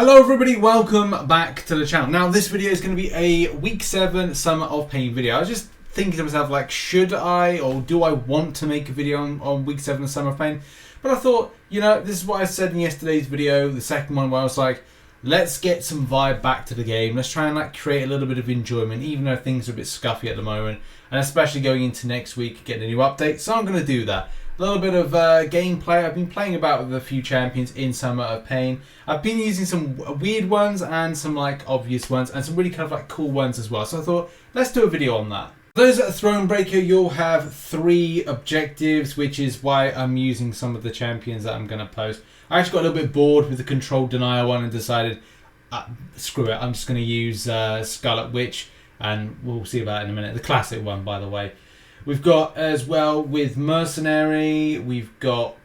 Hello everybody, welcome back to the channel. Now this video is going to be a week 7 Summer of Pain video. I was just thinking to myself, like, should I or do I want to make a video on week 7 of Summer of Pain? But I thought, you know, this is what I said in yesterday's video, the second one, where I was like, let's get some vibe back to the game. Let's try and like create a little bit of enjoyment, even though things are a bit scuffy at the moment, and especially going into next week, getting a new update. So I'm going to do that. A little bit of gameplay. I've been playing about with a few champions in Summer of Pain. I've been using some weird ones and some like obvious ones and some really kind of like cool ones as well. So I thought, let's do a video on that. For those at Thronebreaker, you'll have 3 objectives, which is why I'm using some of the champions that I'm going to post. I actually got a little bit bored with the Control Denier one and decided, screw it, I'm just going to use Scarlet Witch, and we'll see about it in a minute. The classic one, by the way. We've got as well with Mercenary, we've got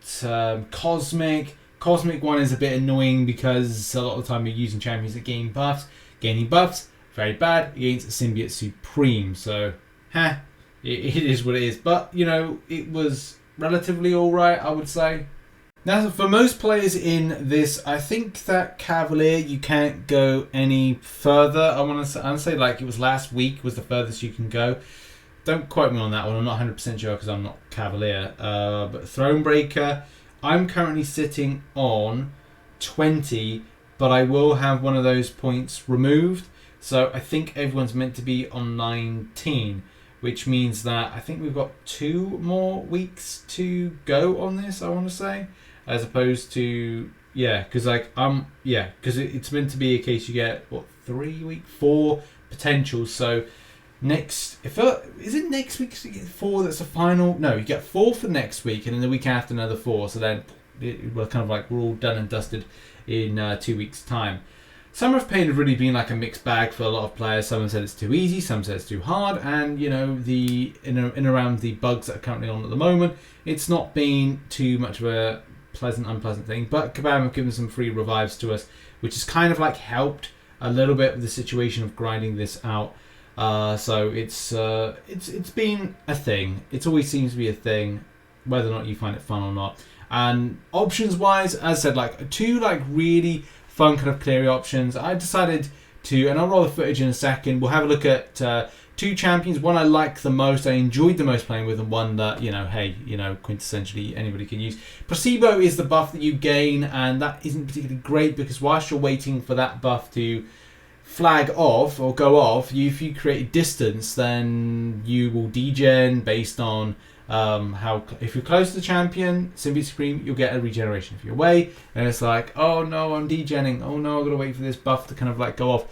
Cosmic. Cosmic one is a bit annoying because a lot of the time you're using champions that gain buffs. Gaining buffs, very bad against Symbiote Supreme. So, it is what it is. But, you know, it was relatively alright, I would say. Now, for most players in this, I think that Cavalier, you can't go any further. I want to say like it was last week was the furthest you can go. Don't quote me on that one. I'm not 100% sure because I'm not Cavalier. But Thronebreaker, I'm currently sitting on 20, but I will have one of those points removed. So I think everyone's meant to be on 19, which means that I think we've got 2 more weeks to go on this, I want to say. As opposed to, because like, because it's meant to be a case you get, what, 4 potentials. So next, is it next week you get 4 that's a final? No, you get 4 for next week, and then the week after another 4. So then we're kind of like, we're all done and dusted in 2 weeks' time. Summer of Pain has really been like a mixed bag for a lot of players. Some said it's too easy, some said it's too hard, and you know, in around the bugs that are currently on at the moment, it's not been too much of a unpleasant thing. But Kabam have given some free revives to us, which has kind of like helped a little bit with the situation of grinding this out. So it's been a thing. It always seems to be a thing, whether or not you find it fun or not. And options wise, as I said, like 2 like really fun kind of clear options. I decided to, and I'll roll the footage in a second. We'll have a look at 2 champions. One I like the most, I enjoyed the most playing with, and one that, you know, hey, you know, quintessentially anybody can use. Placebo is the buff that you gain, and that isn't particularly great because whilst you're waiting for that buff to flag off or go off, if you create distance, then you will degen based on if you're close to the champion, Symbiote Supreme, you'll get a regeneration. If you're away, and it's like, oh no, I'm degenning. Oh no, I've got to wait for this buff to kind of like go off.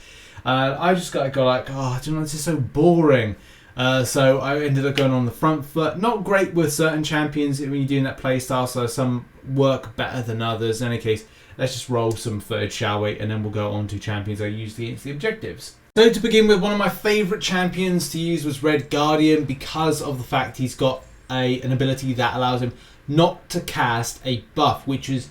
I just got to go like, oh, do you know, this is so boring. So I ended up going on the front foot. Not great with certain champions when you're doing that playstyle, so some work better than others. In any case, let's just roll some footage, shall we? And then we'll go on to champions I used against the objectives. So to begin with, one of my favourite champions to use was Red Guardian because of the fact he's got an ability that allows him not to cast a buff, which is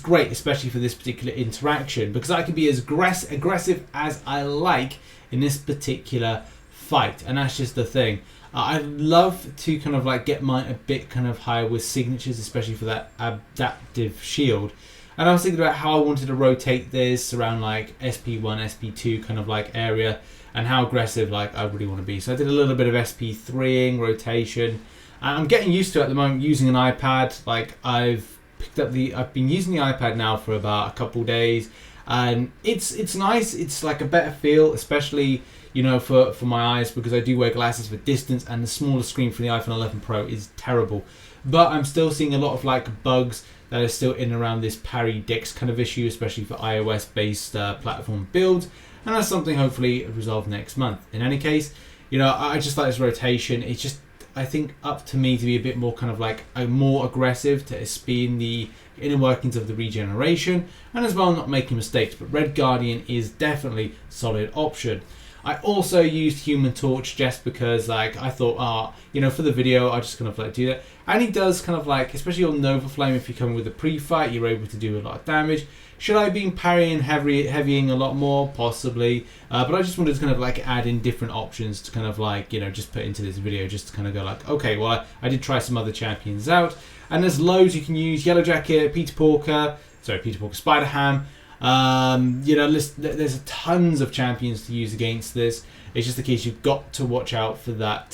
great, especially for this particular interaction, because I can be as aggressive as I like in this particular fight, and that's just the thing. I'd love to kind of like get mine a bit kind of higher with signatures, especially for that adaptive shield. And I was thinking about how I wanted to rotate this around like SP1, SP2 kind of like area, and how aggressive like I really want to be. So I did a little bit of SP3ing, rotation. And I'm getting used to it at the moment using an iPad. Like I've been using the iPad now for about a couple days, and it's nice. It's like a better feel, especially, you know, for my eyes, because I do wear glasses for distance, and the smaller screen for the iPhone 11 Pro is terrible. But I'm still seeing a lot of like bugs that are still in and around this parry dex kind of issue, especially for iOS based platform builds, and that's something hopefully resolved next month. In any case, you know, I just like this rotation. It's just, I think, up to me to be a bit more kind of like more aggressive, to be in the inner workings of the regeneration, and as well not making mistakes. But Red Guardian is definitely a solid option. I also used Human Torch just because like I thought, you know, for the video I just kind of like do that, and he does kind of like, especially on Nova Flame, if you come with a pre-fight, you're able to do a lot of damage. Should I have been parrying, heavying a lot more? Possibly. But I just wanted to kind of like add in different options to kind of like, you know, just put into this video, just to kind of go like, okay, well, I did try some other champions out. And there's loads you can use. Yellow Jacket, Peter Porker, Spider Ham. You know, there's tons of champions to use against this. It's just the case you've got to watch out for that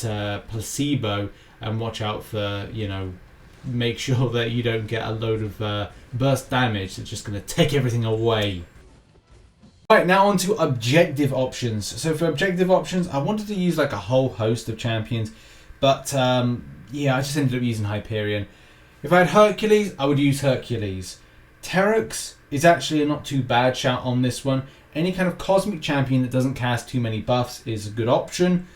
placebo and watch out for, you know, make sure that you don't get a load of burst damage that's just going to take everything away. Right, now on to objective options. So for objective options, I wanted to use like a whole host of champions, but yeah, I just ended up using Hyperion. If I had Hercules, I would use Hercules. Terex is actually a not too bad shout on this one. Any kind of cosmic champion that doesn't cast too many buffs is a good option.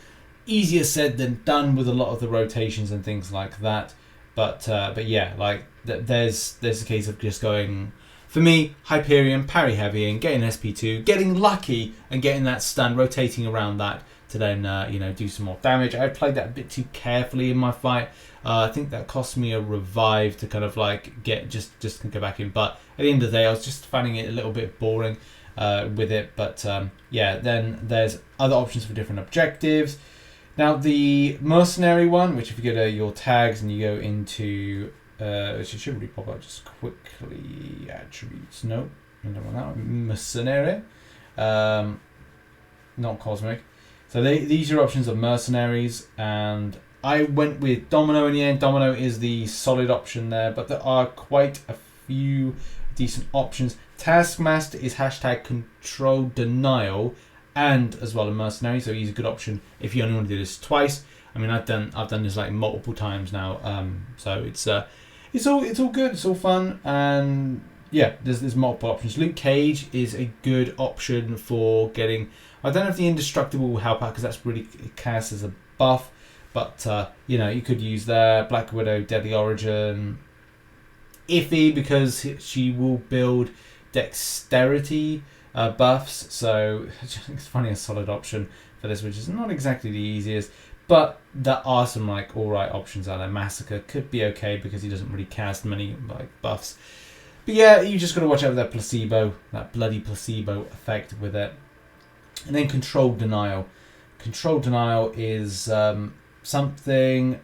Easier said than done with a lot of the rotations and things like that. But yeah, like there's a case of just going, for me, Hyperion, parry heavy, and getting SP2, getting lucky, and getting that stun, rotating around that to then you know, do some more damage. I played that a bit too carefully in my fight. I think that cost me a revive to kind of like get just go back in. But at the end of the day, I was just finding it a little bit boring with it. But yeah, then there's other options for different objectives. Now the mercenary one, which if you go to your tags and you go into which it should really pop up just quickly, attributes, no, I don't want that one. Mercenary, not cosmic. So these are options of mercenaries, and I went with Domino in the end. Domino is the solid option there, but there are quite a few decent options. Taskmaster is hashtag control denial, and as well a mercenary, so he's a good option if you only want to do this twice. I mean, I've done this like multiple times now, so it's all good, it's all fun, and yeah, there's multiple options. Luke Cage is a good option for getting. I don't know if the indestructible will help out because that's really cast as a buff, but you know, you could use there. Black Widow, Deadly Origin, iffy because she will build dexterity buffs, so it's funny, a solid option for this, which is not exactly the easiest. But there are some like alright options out there. Massacre could be okay because he doesn't really cast many like buffs. But yeah, you just got to watch out for that placebo, that bloody placebo effect with it. And then control denial. Control denial is something.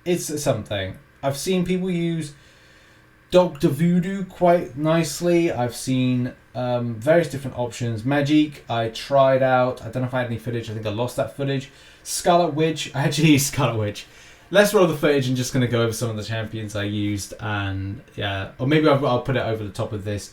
It's something. I've seen people use Dr. Voodoo quite nicely. I've seen various different options. Magic, I tried out. I don't know if I had any footage. I think I lost that footage. Scarlet Witch, I actually used Scarlet Witch. Let's roll the footage and just going to go over some of the champions I used, and yeah, or maybe I'll put it over the top of this.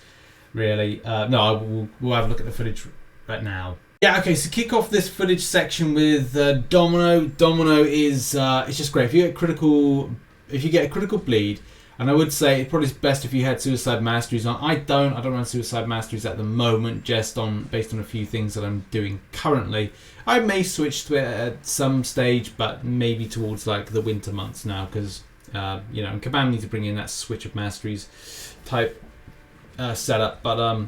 Really, no, we'll have a look at the footage right now. Yeah, okay. So kick off this footage section with Domino. Domino is it's just great. If you get a critical bleed. And I would say it probably is best if you had Suicide Masteries on. I don't run Suicide Masteries at the moment, just based on a few things that I'm doing currently. I may switch to it at some stage, but maybe towards like the winter months now, because you know, and Kabam needs to bring in that switch of Masteries type setup. But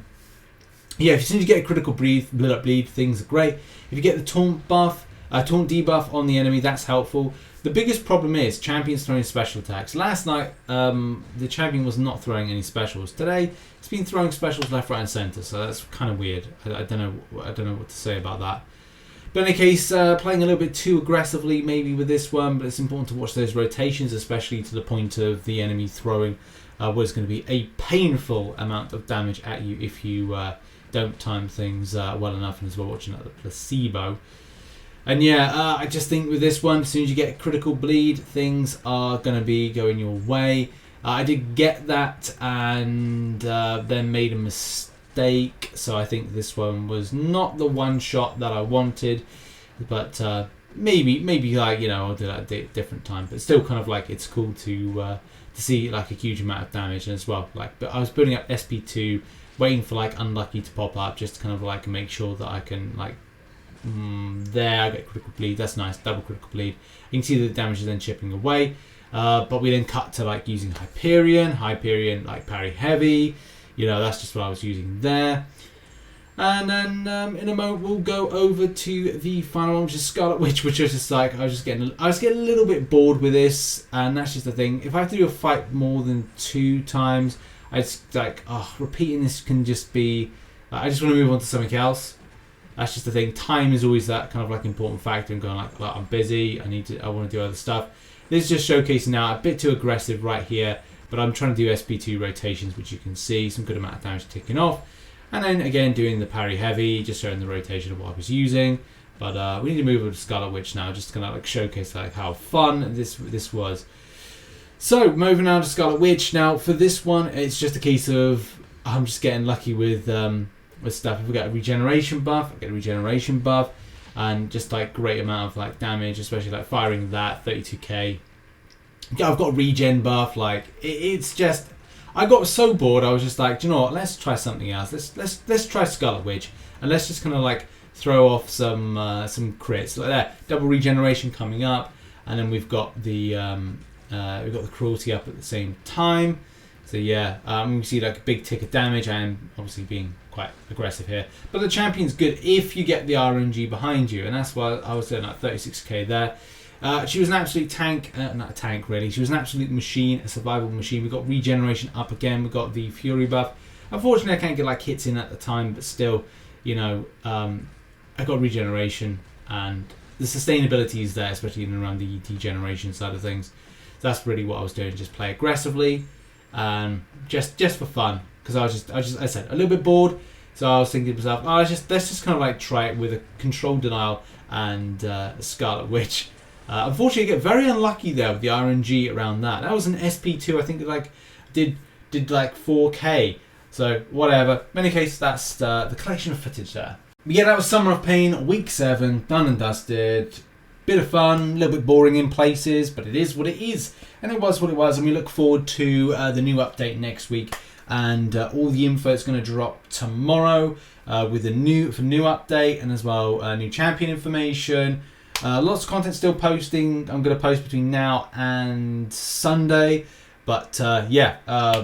yeah, as soon as you get a critical bleed, things are great. If you get the taunt buff, taunt debuff on the enemy, that's helpful. The biggest problem is champions throwing special attacks. Last night, the champion was not throwing any specials. Today, it's been throwing specials left, right, and centre. So that's kind of weird. I don't know what to say about that. But in any case, playing a little bit too aggressively maybe with this one. But it's important to watch those rotations, especially to the point of the enemy throwing what is going to be a painful amount of damage at you if you don't time things well enough, and as well watching out the placebo. And yeah, I just think with this one, as soon as you get a critical bleed, things are going to be going your way. I did get that and then made a mistake. So I think this one was not the one shot that I wanted. But maybe like, you know, I'll do that at a different time. But still kind of like, it's cool to see like a huge amount of damage. And as well, like, but I was building up SP2, waiting for like unlucky to pop up, just to kind of like make sure that I can like, there I get critical bleed. That's nice, double critical bleed. You can see the damage is then chipping away, but we then cut to like using Hyperion like parry heavy, you know, that's just what I was using there. And then in a moment we'll go over to the final one, which is Scarlet Witch, which is just like I was getting a little bit bored with this, and that's just the thing. If I have to do a fight more than 2 times, I just like, repeating this can just be I just want to move on to something else. That's just the thing. Time is always that kind of like important factor, and going like, well, I'm busy, I want to do other stuff. This is just showcasing now, a bit too aggressive right here, but I'm trying to do SP2 rotations, which you can see, some good amount of damage ticking off. And then again doing the parry heavy, just showing the rotation of what I was using. But we need to move over to Scarlet Witch now, just to kind of like showcase like how fun this was. So moving on to Scarlet Witch. Now for this one, it's just a case of I'm just getting lucky with stuff. If we get a regeneration buff, I get a regeneration buff, and just like great amount of like damage, especially like firing that 32k. Yeah, I've got a regen buff. Like it's just, I got so bored. I was just like, do you know what? Let's try something else. Let's try Scarlet Witch, and let's just kind of like throw off some crits like that. Double regeneration coming up, and then we've got the cruelty up at the same time. So yeah, you see like a big tick of damage. I am obviously being quite aggressive here, but the champion's good if you get the RNG behind you, and that's why I was doing like 36k there. She was an absolute tank, not a tank really. She was an absolute machine, a survival machine. We got regeneration up again. We got the fury buff. Unfortunately, I can't get like hits in at the time, but still, you know, I got regeneration, and the sustainability is there, especially in and around the degeneration side of things. So that's really what I was doing, just play aggressively, just for fun, because I said a little bit bored. So I was thinking to myself, oh, let's just kind of like try it with a control denial and Scarlet Witch. Unfortunately, I get very unlucky there with the RNG around that. That was an SP2, I think it like did like 4k. So whatever. In any case, that's the collection of footage there. But yeah, that was Summer of Pain, week 7, done and dusted. Bit of fun, a little bit boring in places, but it is what it is. And it was what it was, and we look forward to the new update next week. And all the info is going to drop tomorrow with a new update, and as well new champion information. Lots of content still posting. I'm going to post between now and Sunday. But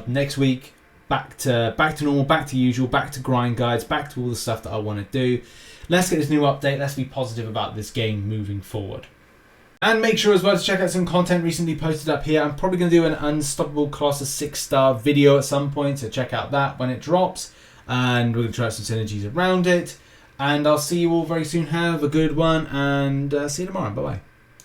next week, back to normal, back to usual, back to grind guides, back to all the stuff that I want to do. Let's get this new update. Let's be positive about this game moving forward. And make sure as well to check out some content recently posted up here. I'm probably going to do an Unstoppable Colossus 6-star video at some point, so check out that when it drops. And we're going to try some synergies around it. And I'll see you all very soon. Have a good one, and see you tomorrow. Bye-bye.